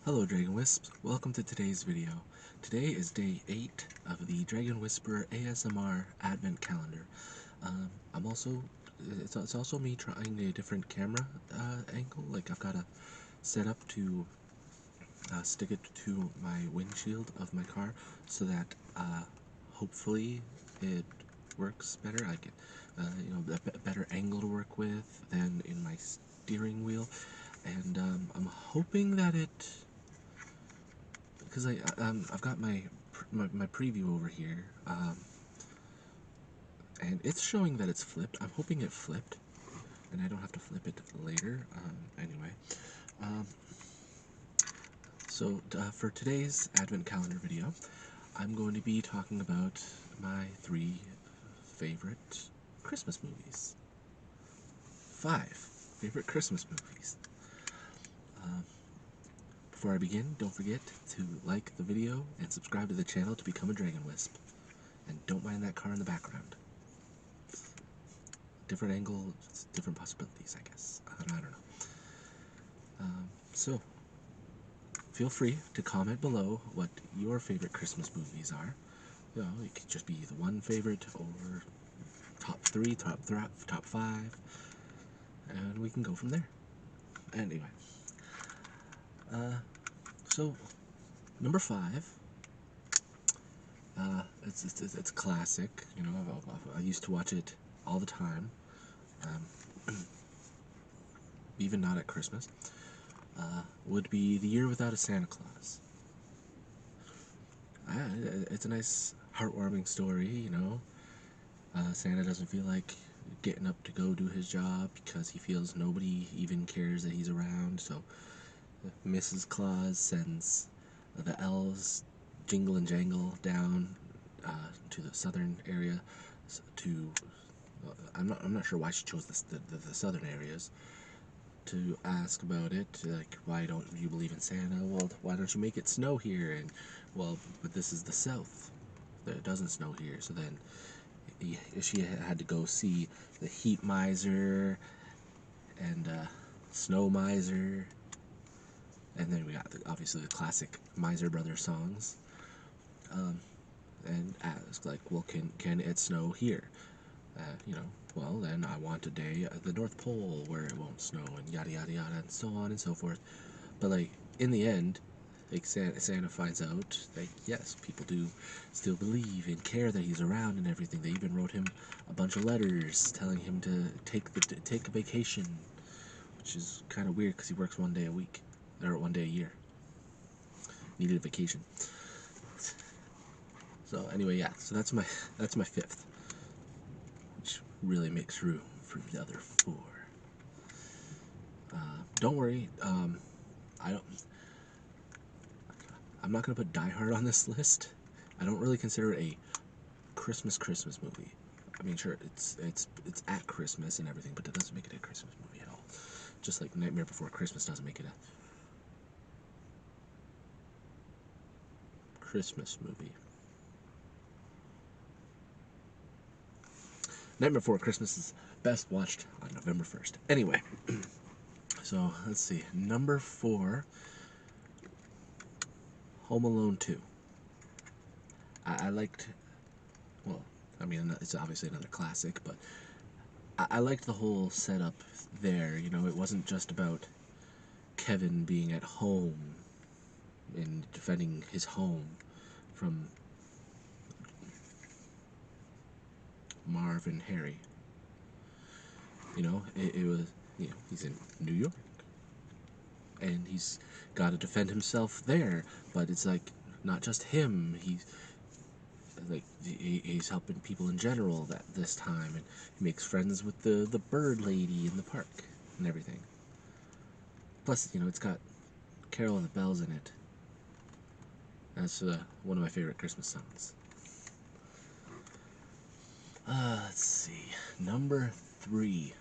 Hello Dragon Wisps, welcome to today's video. Today is day 8 of the Dragon Whisper ASMR Advent Calendar. I'm also, it's also me trying a different camera angle. Like I've got a setup to stick it to my windshield of my car so that hopefully it works better. I get a better angle to work with than in my steering wheel, and I'm hoping that because I've got my preview over here, and it's showing that it's flipped. I'm hoping it flipped, and I don't have to flip it later. Anyway, so for today's Advent Calendar video, I'm going to be talking about my 3 favorite Christmas movies. 5 favorite Christmas movies. Before I begin, don't forget to like the video and subscribe to the channel to become a Dragon Wisp. And don't mind that car in the background. Different angle, different possibilities, I guess. I don't know. So, feel free to comment below what your favorite Christmas movies are. You know, it could just be the one favorite or top 3, top 5, and we can go from there. Anyway, so number 5. It's classic. You know, I used to watch it all the time, even not at Christmas. Would be The Year Without a Santa Claus. It's a nice, heartwarming story. You know, Santa doesn't feel like getting up to go do his job because he feels nobody even cares that he's around. So Mrs. Claus sends the elves jingle and jangle down to the southern area to I'm not sure why she chose the southern areas to ask about it. Like, why don't you believe in Santa? Well, why don't you make it snow here? And well, but this is the south, it doesn't snow here. So then she had to go see the heat miser and snow miser, and then we got obviously the classic Miser Brothers songs, and asked like, well, can it snow here? You know, well, then I want a day at the North Pole where it won't snow, and yada yada yada, and so on and so forth. But like in the end, like Santa finds out that yes, people do still believe and care that he's around and everything. They even wrote him a bunch of letters telling him to take a vacation, which is kind of weird because he works 1 day a week or 1 day a year. Needed a vacation. So anyway, yeah. So that's my 5th, which really makes room for the other 4. Don't worry. I'm not gonna put Die Hard on this list. I don't really consider it a Christmas movie. I mean, sure, it's at Christmas and everything, but it doesn't make it a Christmas movie at all. Just like Nightmare Before Christmas doesn't make it a Christmas movie. Nightmare Before Christmas is best watched on November 1st. Anyway, so let's see. Number 4, Home Alone 2. I liked, well, I mean, it's obviously another classic, but I liked the whole setup there. You know, it wasn't just about Kevin being at home and defending his home from Marv and Harry. You know, it was, you know, he's in New York, and he's got to defend himself there, but it's like not just him. He's helping people in general this time, and he makes friends with the bird lady in the park and everything. Plus, you know, it's got Carol of the Bells in it. That's one of my favorite Christmas songs. Let's see, number 3,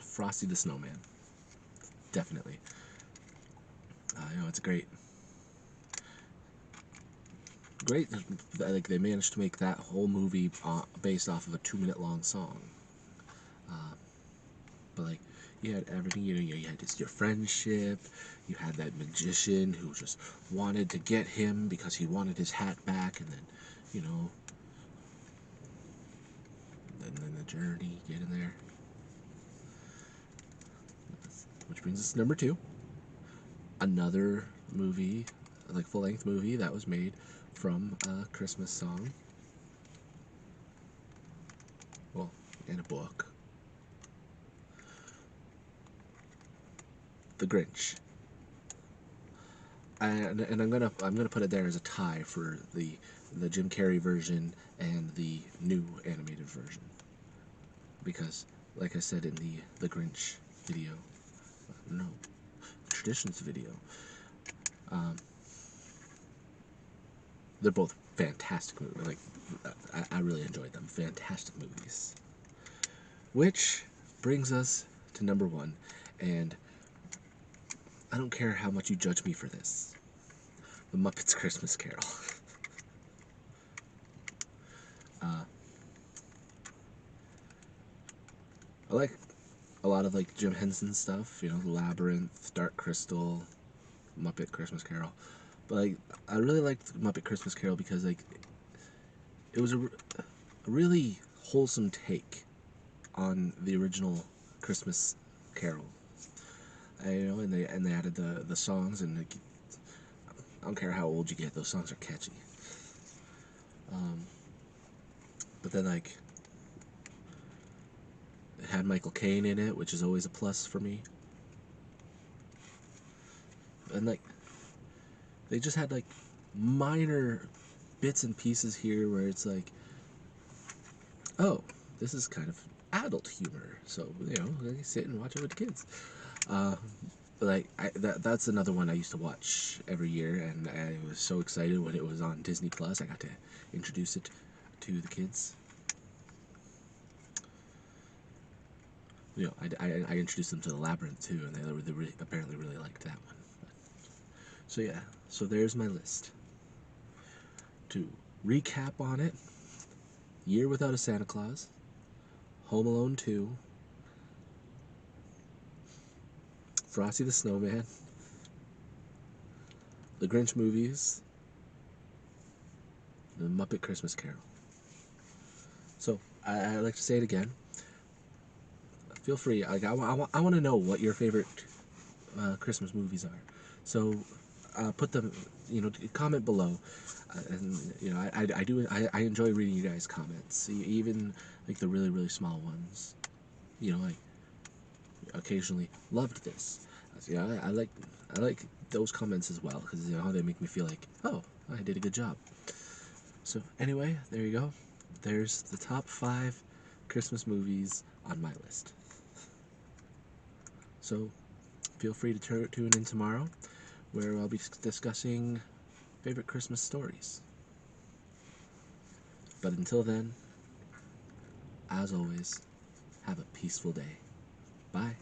Frosty the Snowman. Definitely. You know, it's great. Like they managed to make that whole movie based off of a 2-minute long song. But like, you had everything. You had your friendship. You had that magician who just wanted to get him because he wanted his hat back, and then, you know, then the journey, getting there. Which brings us to number 2. Another movie, like full-length movie that was made from a Christmas song. Well, in a book. The Grinch. And I'm gonna put it there as a tie for the Jim Carrey version and the new animated version, because, like I said in the Grinch video, no, Traditions video, they're both fantastic movies. Like, I really enjoyed them. Fantastic movies. Which brings us to number 1, and I don't care how much you judge me for this. The Muppets Christmas Carol. I like a lot of like Jim Henson stuff, you know, Labyrinth, Dark Crystal, Muppet Christmas Carol. But like, I really liked Muppet Christmas Carol because like it was a really wholesome take on the original Christmas Carol. You know, and they added the songs, and like, I don't care how old you get, those songs are catchy. But then, like, it had Michael Caine in it, which is always a plus for me. And, like, they just had, like, minor bits and pieces here where it's like, oh, this is kind of adult humor. So, you know, sit and watch it with the kids. Like, that's another one I used to watch every year, and I was so excited when it was on Disney Plus. I got to introduce it to the kids. You know, I introduced them to the Labyrinth too, and they apparently really liked that one. So yeah, so there's my list. To recap on it: Year Without a Santa Claus, Home Alone 2, Frosty the Snowman, the Grinch movies, the Muppet Christmas Carol. So I like to say it again. Feel free. Like, I want to know what your favorite Christmas movies are. So put them, you know, comment below. And you know, I enjoy reading you guys' comments, even like the really small ones. You know, I occasionally loved this. Yeah, I like those comments as well, because you know they make me feel like, oh, I did a good job. So anyway, there you go. There's the top 5 Christmas movies on my list. So feel free to tune in tomorrow, where I'll be discussing favorite Christmas stories. But until then, as always, have a peaceful day. Bye.